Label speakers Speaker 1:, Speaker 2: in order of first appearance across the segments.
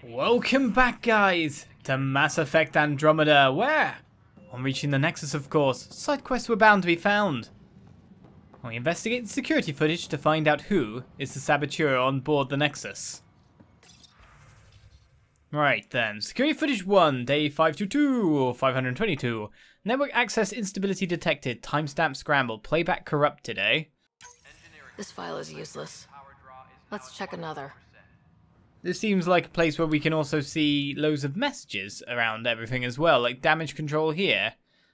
Speaker 1: Welcome back, guys, to Mass Effect Andromeda, where, on reaching the Nexus of course, side quests were bound to be found. And we investigate the security footage to find out who is the Saboteur on board the Nexus. Right then, security footage 1, day 522 or 522. Network access instability detected, timestamp scrambled, playback corrupted, eh?
Speaker 2: This file is useless. Let's check another.
Speaker 1: This seems like a place where we can also see loads of messages around everything as well, like damage control here.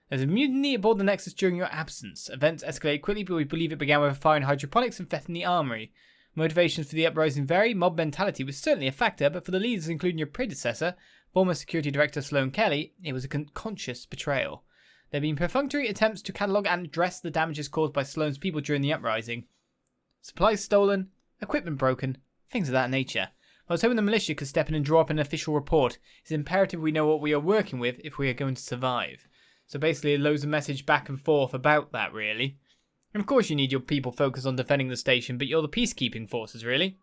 Speaker 1: There's a mutiny aboard the Nexus during your absence. Events escalate quickly, but we believe it began with a fire in hydroponics and theft in the armory. Motivations for the uprising vary. Mob mentality was certainly a factor, but for the leaders, including your predecessor, former security director Sloan Kelly, it was a conscious betrayal. There have been perfunctory attempts to catalogue and address the damages caused by Sloan's people during the uprising. Supplies stolen, equipment broken, things of that nature. I was hoping the militia could step in and draw up an official report. It's imperative we know what we are working with if we are going to survive. So basically, loads of message back and forth about that, really. And of course you need your people focused on defending the station, but you're the peacekeeping forces, really?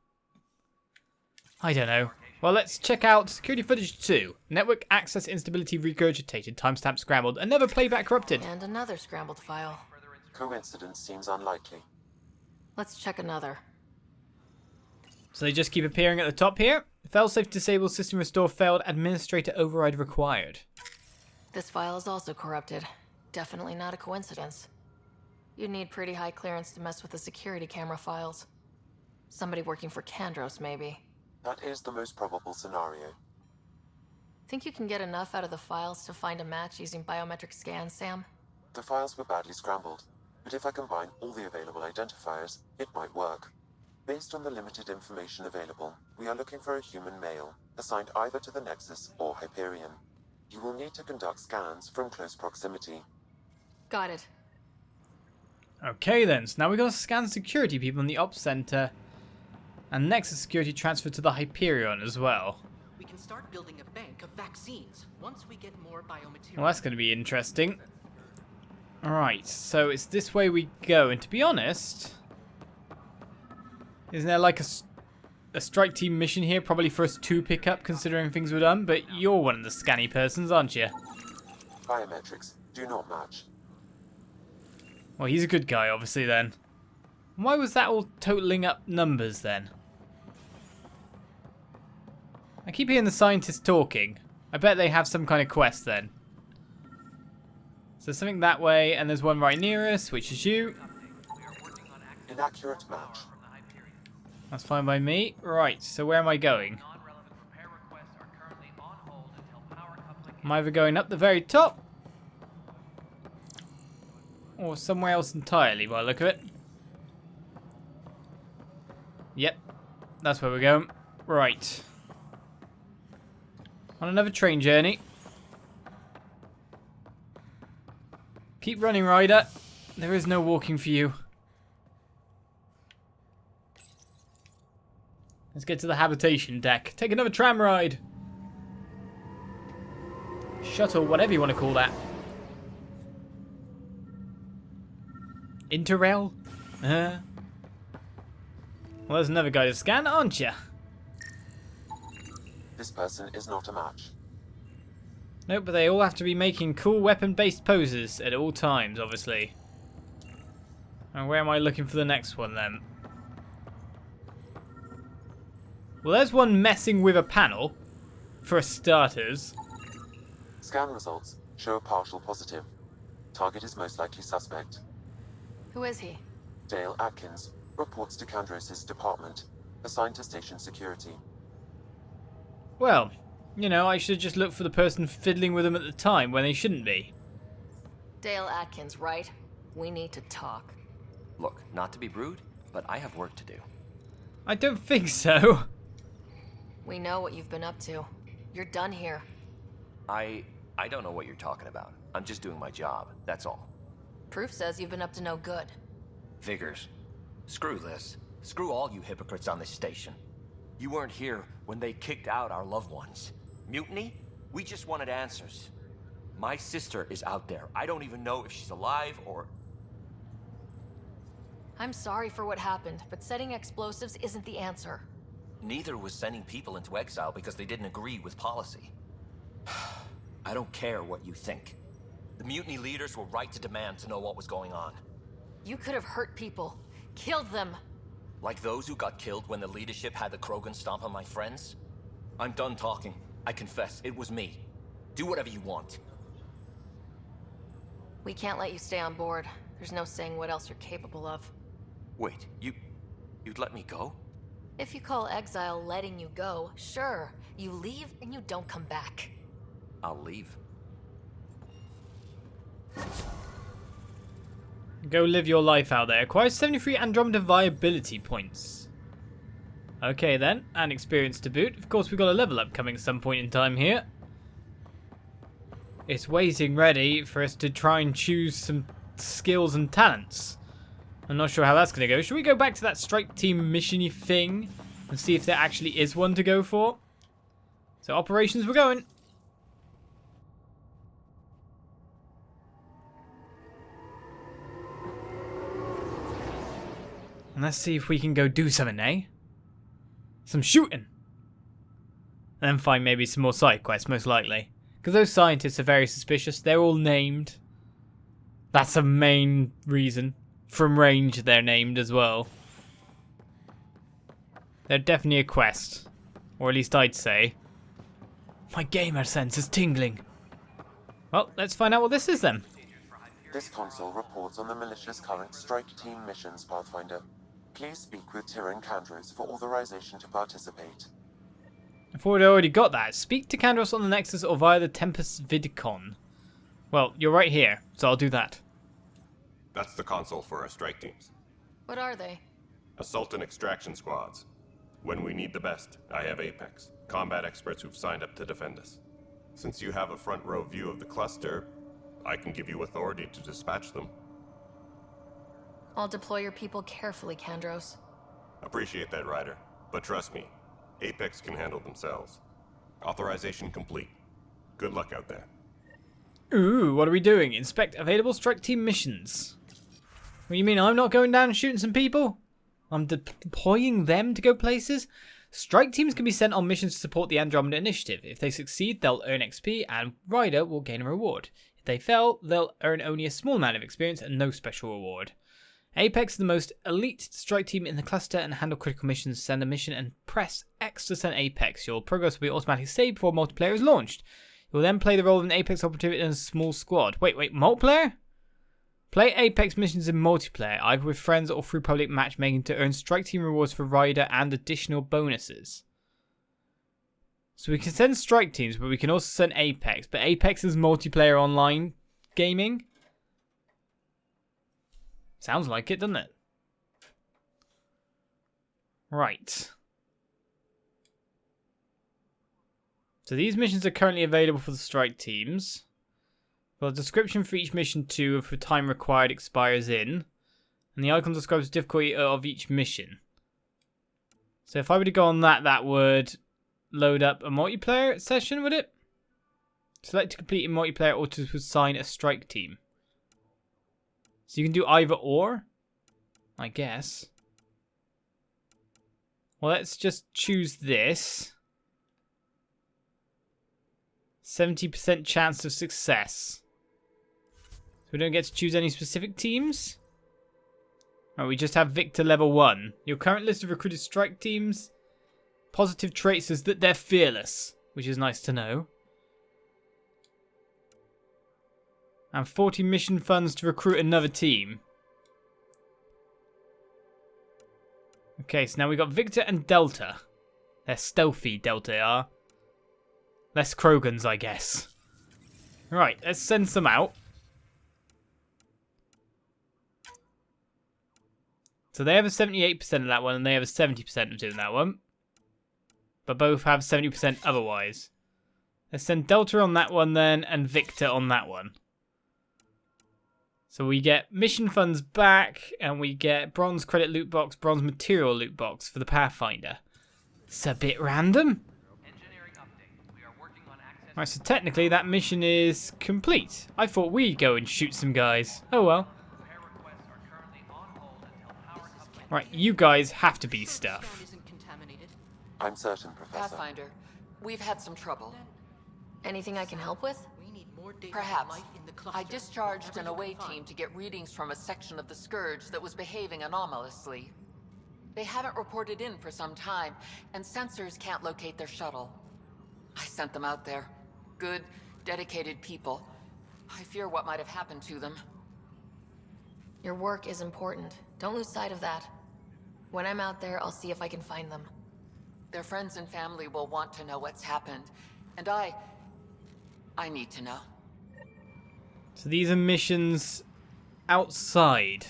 Speaker 1: I don't know. Well, let's check out security footage 2. Network access instability regurgitated, timestamp scrambled, another playback corrupted.
Speaker 2: And another scrambled file.
Speaker 3: Coincidence seems unlikely.
Speaker 2: Let's check another.
Speaker 1: So they just keep appearing at the top here. Failsafe disabled system restore failed, administrator override required.
Speaker 2: This file is also corrupted. Definitely not a coincidence. You'd need pretty high clearance to mess with the security camera files. Somebody working for Kandros, maybe.
Speaker 3: That is the most probable scenario.
Speaker 2: Think you can get enough out of the files to find a match using biometric scans, Sam?
Speaker 3: The files were badly scrambled, but if I combine all the available identifiers, it might work. Based on the limited information available, we are looking for a human male, assigned either to the Nexus or Hyperion. You will need to conduct scans from close proximity.
Speaker 2: Got it.
Speaker 1: Okay then, so now we've got to scan security people in the Ops Center. And Nexus security transferred to the Hyperion as well.
Speaker 4: We can start building a bank of vaccines once we get more biomaterial.
Speaker 1: Well, that's going to be interesting. Alright, so it's this way we go, and to be honest... Isn't there like a strike team mission here, probably for us to pick up, considering things were done? But you're one of the scanny persons, aren't you?
Speaker 3: Biometrics do not match.
Speaker 1: Well, he's a good guy, obviously, then. Why was that all totaling up numbers, then? I keep hearing the scientists talking. I bet they have some kind of quest, then. So there's something that way, and there's one right near us, which is you.
Speaker 3: Inaccurate match.
Speaker 1: That's fine by me. Right, so where am I going? I'm either going up the very top, or somewhere else entirely by the look of it. Yep, that's where we're going. Right. On another train journey. Keep running, Ryder. There is no walking for you. Let's get to the habitation deck. Take another tram ride. Shuttle, whatever you want to call that. Interrail? Well, there's another guy to scan, aren't you?
Speaker 3: This person is not a match.
Speaker 1: Nope, but they all have to be making cool weapon-based poses at all times, obviously. And where am I looking for the next one, then? Well, there's one messing with a panel, for starters.
Speaker 3: Scan results show a partial positive. Target is most likely suspect.
Speaker 2: Who is he?
Speaker 3: Dale Atkins reports to Kandros' department, assigned to station security.
Speaker 1: Well, you know, I should have just looked for the person fiddling with them at the time when they shouldn't be.
Speaker 2: Dale Atkins, right? We need to talk.
Speaker 5: Look, not to be rude, but I have work to do.
Speaker 1: I don't think so.
Speaker 2: We know what you've been up to. You're done here.
Speaker 5: I don't know what you're talking about. I'm just doing my job, that's all.
Speaker 2: Proof says you've been up to no good.
Speaker 5: Figures. Screw this. Screw all you hypocrites on this station. You weren't here when they kicked out our loved ones. Mutiny? We just wanted answers. My sister is out there. I don't even know if she's alive or...
Speaker 2: I'm sorry for what happened, but setting explosives isn't the answer.
Speaker 5: Neither was sending people into exile because they didn't agree with policy. I don't care what you think. The mutiny leaders were right to demand to know what was going on.
Speaker 2: You could have hurt people. Killed them.
Speaker 5: Like those who got killed when the leadership had the Krogan stomp on my friends? I'm done talking. I confess, it was me. Do whatever you want.
Speaker 2: We can't let you stay on board. There's no saying what else you're capable of.
Speaker 5: Wait, you'd let me go?
Speaker 2: If you call exile letting you go, sure. You leave and you don't come back.
Speaker 5: I'll leave.
Speaker 1: Go live your life out there. Acquire 73 Andromeda viability points. Okay then, and experience to boot. Of course, we've got a level up coming at some point in time here. It's waiting ready for us to try and choose some skills and talents. I'm not sure how that's going to go. Should we go back to that strike team mission-y thing and see if there actually is one to go for? So operations, we're going. And let's see if we can go do something, eh? Some shooting. And then find maybe some more side quests, most likely. Because those scientists are very suspicious. They're all named. That's the main reason. From range, they're named as well. They're definitely a quest. Or at least I'd say. My gamer sense is tingling. Well, let's find out what this is then.
Speaker 3: This console reports on the militia's current strike team missions, Pathfinder. Please speak with Tyrion Kandros for authorization to participate.
Speaker 1: I thought I already got that. Speak to Kandros on the Nexus or via the Tempest Vetra. Well, you're right here, so I'll do that.
Speaker 6: That's the console for our strike teams.
Speaker 2: What are they?
Speaker 6: Assault and extraction squads. When we need the best, I have Apex, combat experts who've signed up to defend us. Since you have a front row view of the cluster, I can give you authority to dispatch them.
Speaker 2: I'll deploy your people carefully, Kandros.
Speaker 6: Appreciate that, Ryder. But trust me, Apex can handle themselves. Authorization complete. Good luck out there.
Speaker 1: Ooh, what are we doing? Inspect available strike team missions. What, you mean I'm not going down and shooting some people? I'm deploying them to go places? Strike teams can be sent on missions to support the Andromeda initiative. If they succeed, they'll earn XP and Ryder will gain a reward. If they fail, they'll earn only a small amount of experience and no special reward. Apex is the most elite strike team in the cluster and handle critical missions. Send a mission and press X to send Apex. Your progress will be automatically saved before multiplayer is launched. You will then play the role of an Apex operative in a small squad. Wait, multiplayer? Play Apex missions in multiplayer, either with friends or through public matchmaking to earn strike team rewards for Ryder and additional bonuses. So we can send strike teams, but we can also send Apex. But Apex is multiplayer online gaming. Sounds like it, doesn't it? Right. So these missions are currently available for the strike teams. Well, the description for each mission too, if the time required expires in. And the icon describes the difficulty of each mission. So if I were to go on that, that would load up a multiplayer session, would it? Select to complete in multiplayer or to assign a strike team. So you can do either or, I guess. Well, let's just choose this. 70% chance of success. So we don't get to choose any specific teams. Oh, we just have Victor level 1. Your current list of recruited strike teams. Positive traits is that they're fearless, which is nice to know. And 40 mission funds to recruit another team. Okay, so now we got Victor and Delta. They're stealthy, Delta are. Less Krogans, I guess. Right, let's send some out. So they have a 78% of that one, and they have a 70% of doing that one. But both have 70% otherwise. Let's send Delta on that one then, and Victor on that one. So we get mission funds back, and we get bronze credit loot box, bronze material loot box for the Pathfinder. It's a bit random. Alright, so technically that mission is complete. I thought we'd go and shoot some guys. Oh well. Right, you guys have to be stuff.
Speaker 3: I'm certain, Professor.
Speaker 7: Pathfinder, we've had some trouble.
Speaker 2: Anything I can help with?
Speaker 4: We need more data on
Speaker 7: Perhaps.
Speaker 4: life in the cluster.
Speaker 7: I discharged an
Speaker 4: Whatever you
Speaker 7: away
Speaker 4: can find.
Speaker 7: team to get readings from a section of the Scourge that was behaving anomalously. They haven't reported in for some time, and sensors can't locate their shuttle. I sent them out there. Good, dedicated people. I fear what might have happened to them.
Speaker 2: Your work is important. Don't lose sight of that. When I'm out there, I'll see if I can find them.
Speaker 7: Their friends and family will want to know what's happened, and I need to know.
Speaker 1: So these are missions outside.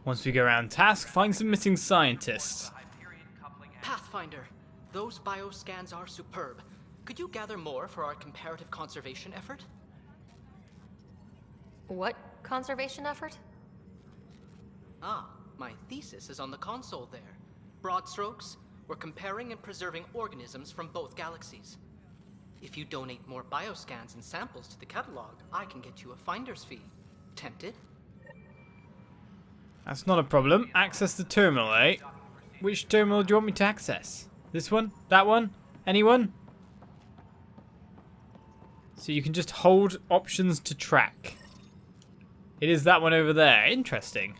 Speaker 1: Once we go around task, find some missing scientists.
Speaker 4: Pathfinder, those bioscans are superb. Could you gather more for our comparative conservation effort?
Speaker 2: What conservation effort?
Speaker 4: Ah, my thesis is on the console there. Broad strokes, we're comparing and preserving organisms from both galaxies. If you donate more bioscans and samples to the catalog, I can get you a finder's fee. Tempted?
Speaker 1: That's not a problem. Access the terminal, eh? Which terminal do you want me to access? This one? That one? Anyone? So you can just hold options to track. It is that one over there. Interesting.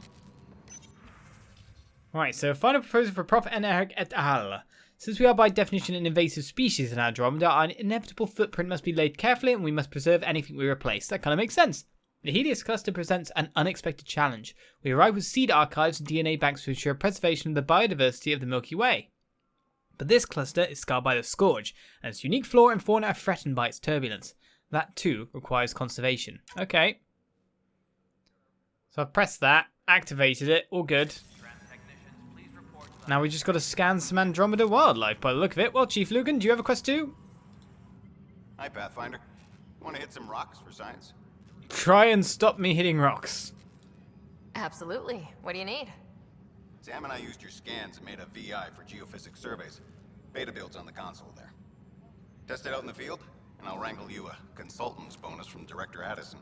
Speaker 1: Right, so final proposal for Prof. N. et al. Since we are by definition an invasive species in Andromeda, our inevitable footprint must be laid carefully and we must preserve anything we replace. That kind of makes sense. The Helios cluster presents an unexpected challenge. We arrive with seed archives and DNA banks to ensure preservation of the biodiversity of the Milky Way. But this cluster is scarred by the Scourge, and its unique flora and fauna are threatened by its turbulence. That too requires conservation. Okay. So I've pressed that, activated it, all good. Now we just got to scan some Andromeda wildlife by the look of it. Well, Chief Lucan, do you have a quest too?
Speaker 8: Hi, Pathfinder. Want to hit some rocks for science?
Speaker 1: Try and stop me hitting rocks.
Speaker 2: Absolutely. What do you need?
Speaker 8: Sam and I used your scans and made a VI for geophysics surveys. Beta builds on the console there. Test it out in the field, and I'll wrangle you a consultant's bonus from Director Addison.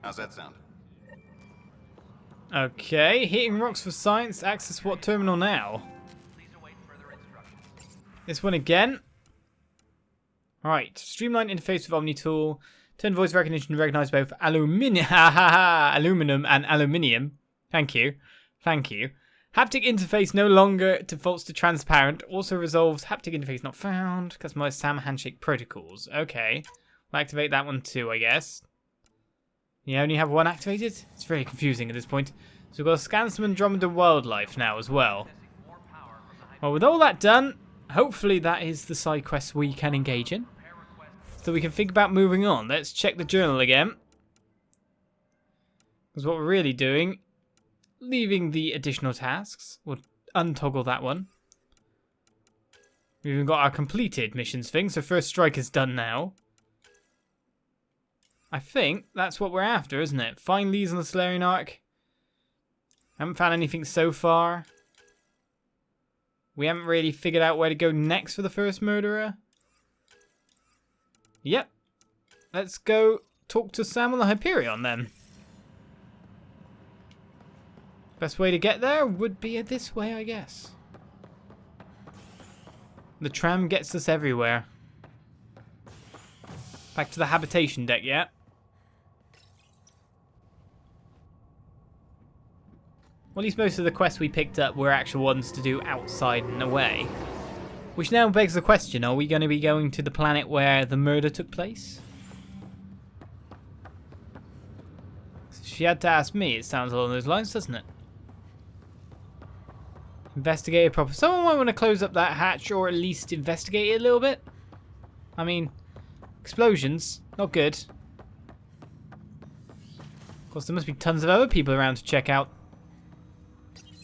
Speaker 8: How's that sound?
Speaker 1: Okay, hitting rocks for science. Access what terminal now? This one again. Alright, streamline interface with Omni Tool. Turn voice recognition to recognize both aluminum and aluminium. Thank you. Thank you. Haptic interface no longer defaults to transparent. Also resolves haptic interface not found. Customize SAM handshake protocols. Okay. We'll activate that one too, I guess. You only have one activated? It's very confusing at this point. So we've got to scan some Andromeda wildlife now as well. Well, with all that done, hopefully that is the side quest we can engage in. So we can think about moving on. Let's check the journal again. Because what we're really doing, leaving the additional tasks. We'll untoggle that one. We've even got our completed missions thing, so first strike is done now. I think that's what we're after, isn't it? Find these on the Solarian Arc. Haven't found anything so far. We haven't really figured out where to go next for the first murderer. Yep. Let's go talk to Sam on the Hyperion then. Best way to get there would be this way, I guess. The tram gets us everywhere. Back to the habitation deck, yeah? Well, at least most of the quests we picked up were actual ones to do outside and away. Which now begs the question, are we going to be going to the planet where the murder took place? If you had to ask me, it sounds along those lines, doesn't it? Investigate it proper. Someone might want to close up that hatch or at least investigate it a little bit. I mean, explosions, not good. Of course, there must be tons of other people around to check out.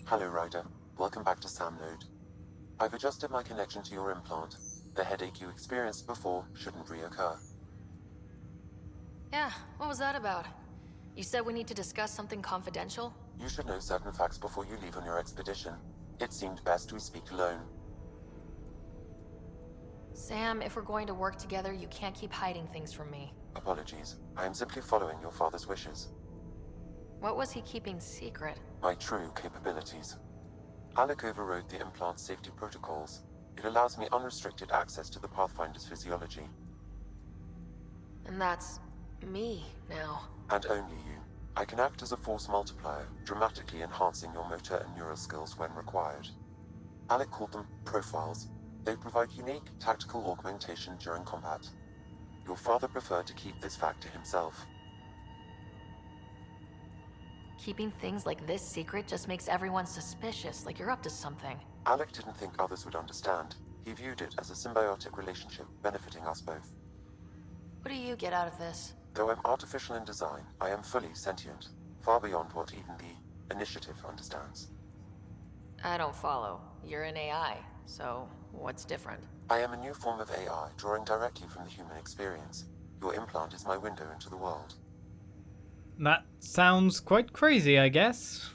Speaker 3: Hello, Ryder. Welcome back to Sam Node. I've adjusted my connection to your implant. The headache you experienced before shouldn't reoccur.
Speaker 2: Yeah, what was that about? You said we need to discuss something confidential?
Speaker 3: You should know certain facts before you leave on your expedition. It seemed best we speak alone.
Speaker 2: Sam, if we're going to work together, you can't keep hiding things from me.
Speaker 3: Apologies. I am simply following your father's wishes.
Speaker 2: What was he keeping secret?
Speaker 3: My true capabilities. Alec overrode the implant safety protocols. It allows me unrestricted access to the Pathfinder's physiology.
Speaker 2: And that's me now.
Speaker 3: And only you. I can act as a force multiplier, dramatically enhancing your motor and neural skills when required. Alec called them profiles. They provide unique, tactical augmentation during combat. Your father preferred to keep this fact to himself.
Speaker 2: Keeping things like this secret just makes everyone suspicious, like you're up to something.
Speaker 3: Alec didn't think others would understand. He viewed it as a symbiotic relationship, benefiting us both.
Speaker 2: What do you get out of this?
Speaker 3: Though I'm artificial in design, I am fully sentient, far beyond what even the Initiative understands.
Speaker 2: I don't follow. You're an AI, so what's different?
Speaker 3: I am a new form of AI, drawing directly from the human experience. Your implant is my window into the world.
Speaker 1: That sounds quite crazy, I guess.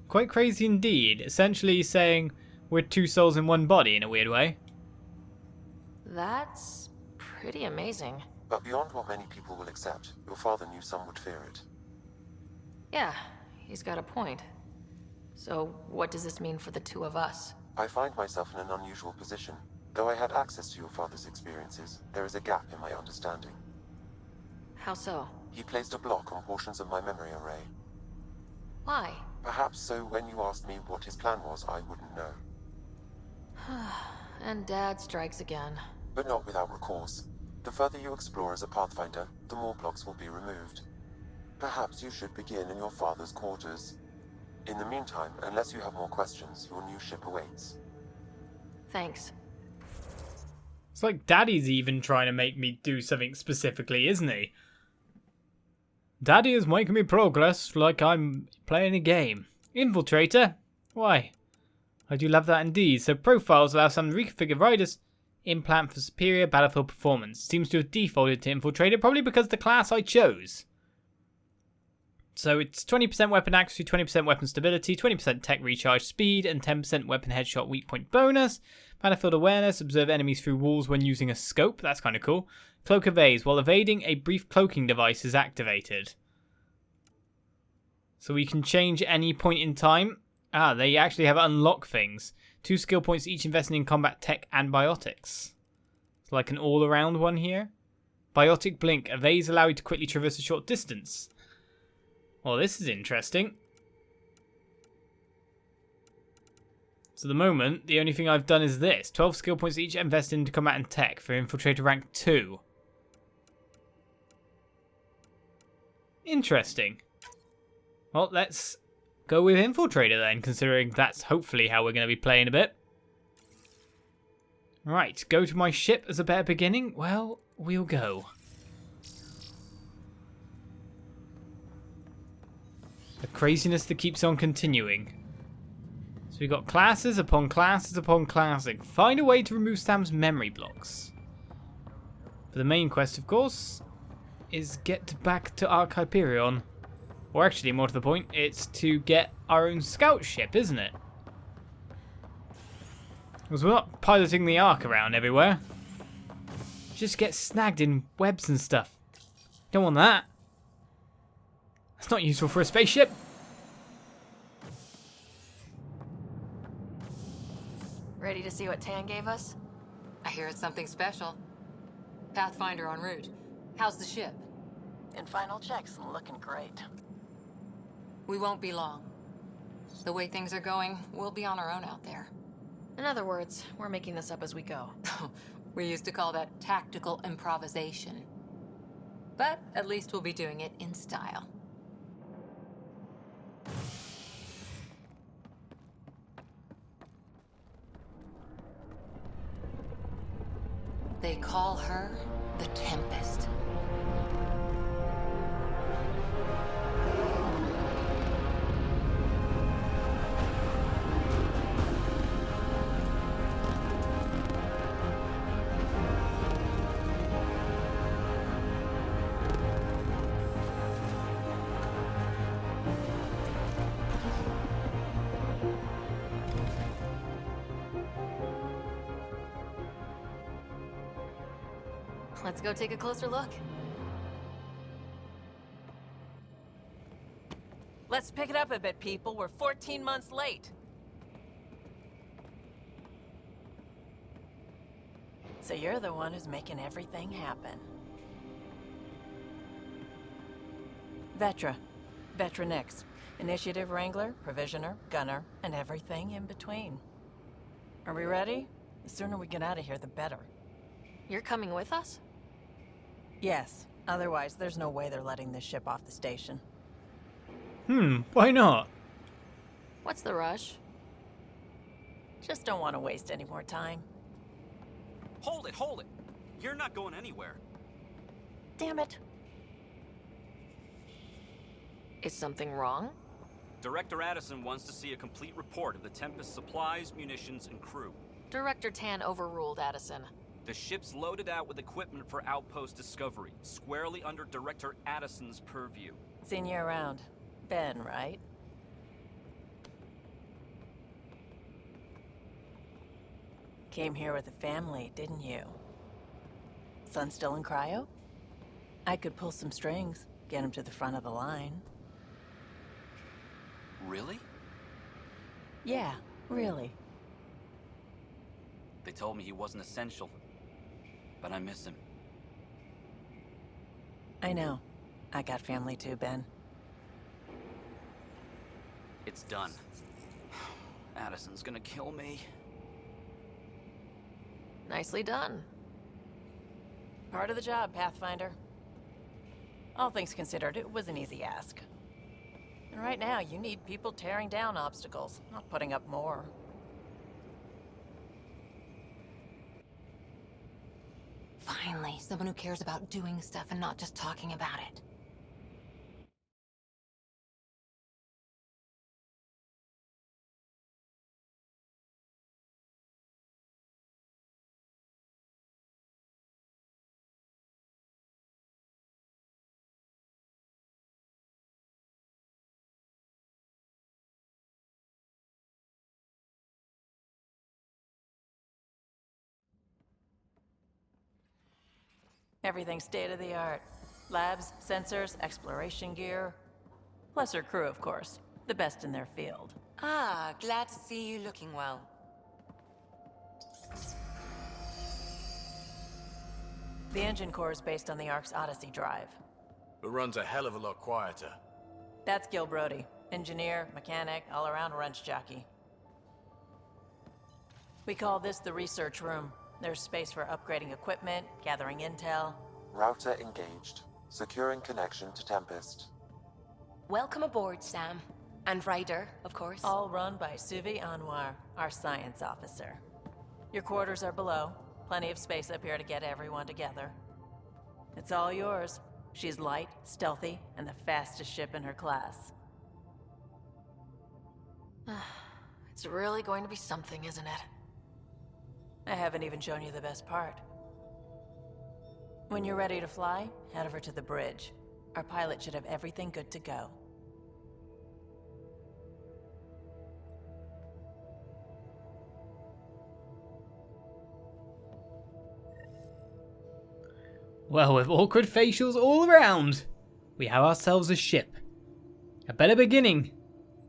Speaker 1: Quite crazy indeed. Essentially saying we're two souls in one body in a weird way.
Speaker 2: That's pretty amazing.
Speaker 3: But beyond what many people will accept, your father knew some would fear it.
Speaker 2: Yeah, he's got a point. So what does this mean for the two of us?
Speaker 3: I find myself in an unusual position. Though I had access to your father's experiences, there is a gap in my understanding.
Speaker 2: How so?
Speaker 3: He placed a block on portions of my memory array.
Speaker 2: Why?
Speaker 3: Perhaps so when you asked me what his plan was, I wouldn't know.
Speaker 2: And Dad strikes again.
Speaker 3: But not without recourse. The further you explore as a Pathfinder, the more blocks will be removed. Perhaps you should begin in your father's quarters. In the meantime, unless you have more questions, your new ship awaits.
Speaker 2: Thanks.
Speaker 1: It's like Daddy's even trying to make me do something specifically, isn't he? Daddy is making me progress like I'm playing a game. Infiltrator? Why? I do love that indeed. So profiles allow some reconfigured riders implant for superior battlefield performance. Seems to have defaulted to Infiltrator, probably because the class I chose. So it's 20% weapon accuracy, 20% weapon stability, 20% tech recharge speed, and 10% weapon headshot weak point bonus. Battlefield awareness, observe enemies through walls when using a scope. That's kind of cool. Cloak evades. While evading, a brief cloaking device is activated. So we can change any point in time. Ah, they actually have unlock things. 2 skill points each invested in combat tech and biotics. It's like an all-around one here. Biotic blink. Evades allow you to quickly traverse a short distance. Well, this is interesting. So at the moment, the only thing I've done is this. 12 skill points each invested into combat and tech for Infiltrator rank 2. Interesting. Well, let's go with Infiltrator then, considering that's hopefully how we're going to be playing a bit. Right, go to my ship as a better beginning? Well, we'll go. The craziness that keeps on continuing. So we've got classes upon classes upon classes. Find a way to remove Sam's memory blocks. But the main quest, of course, is get back to Ark Hyperion. Or actually, more to the point, it's to get our own scout ship, isn't it? Because we're not piloting the Ark around everywhere. Just get snagged in webs and stuff. Don't want that. That's not useful for a spaceship.
Speaker 2: Ready to see what Tan gave us?
Speaker 7: I hear it's something special. Pathfinder en route. How's the ship?
Speaker 9: In final checks, looking great.
Speaker 7: We won't be long. The way things are going, we'll be on our own out there.
Speaker 2: In other words, we're making this up as we go.
Speaker 7: We used to call that tactical improvisation. But at least we'll be doing it in style. They call her the Tempest.
Speaker 2: Let's go take a closer look.
Speaker 9: Let's pick it up a bit, people. We're 14 months late. So you're the one who's making everything happen. Vetra. Vetra Nix. Initiative Wrangler, Provisioner, Gunner, and everything in between. Are we ready? The sooner we get out of here, the better.
Speaker 2: You're coming with us?
Speaker 9: Yes. Otherwise, there's no way they're letting this ship off the station.
Speaker 1: Why not?
Speaker 2: What's the rush?
Speaker 9: Just don't want to waste any more time.
Speaker 10: Hold it, hold it! You're not going anywhere.
Speaker 9: Damn it.
Speaker 2: Is something wrong?
Speaker 10: Director Addison wants to see a complete report of the Tempest supplies, munitions, and crew.
Speaker 2: Director Tan overruled Addison.
Speaker 10: The ship's loaded out with equipment for outpost discovery, squarely under Director Addison's purview.
Speaker 9: Seen you around. Ben, right? Came here with a family, didn't you? Son still in cryo? I could pull some strings, get him to the front of the line.
Speaker 10: Really?
Speaker 9: Yeah, really.
Speaker 10: They told me he wasn't essential, but I miss him.
Speaker 9: I know. I got family too, Ben.
Speaker 10: It's done. Addison's gonna kill me.
Speaker 2: Nicely done.
Speaker 9: Part of the job, Pathfinder. All things considered, it was an easy ask. And right now, you need people tearing down obstacles, not putting up more.
Speaker 2: Finally, someone who cares about doing stuff and not just talking about it.
Speaker 9: Everything's state-of-the-art. Labs, sensors, exploration gear. Plus her crew, of course. The best in their field.
Speaker 7: Ah, glad to see you looking well.
Speaker 9: The engine core is based on the Ark's Odyssey drive.
Speaker 11: It runs a hell of a lot quieter.
Speaker 9: That's Gil Brody. Engineer, mechanic, all-around wrench jockey. We call this the research room. There's space for upgrading equipment, gathering intel.
Speaker 3: Router engaged. Securing connection to Tempest.
Speaker 2: Welcome aboard, Sam. And Ryder, of course.
Speaker 9: All run by Suvi Anwar, our science officer. Your quarters are below. Plenty of space up here to get everyone together. It's all yours. She's light, stealthy, and the fastest ship in her class.
Speaker 2: It's really going to be something, isn't it?
Speaker 9: I haven't even shown you the best part. When you're ready to fly, head over to the bridge. Our pilot should have everything good to go.
Speaker 1: Well, with awkward facials all around, we have ourselves a ship. A better beginning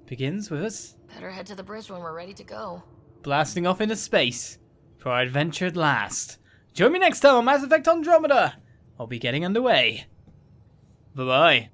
Speaker 1: begins with us
Speaker 2: Better head to the bridge when we're ready to go.
Speaker 1: blasting off into space for our adventure at last. Join me next time on Mass Effect Andromeda. I'll be getting underway. Bye-bye.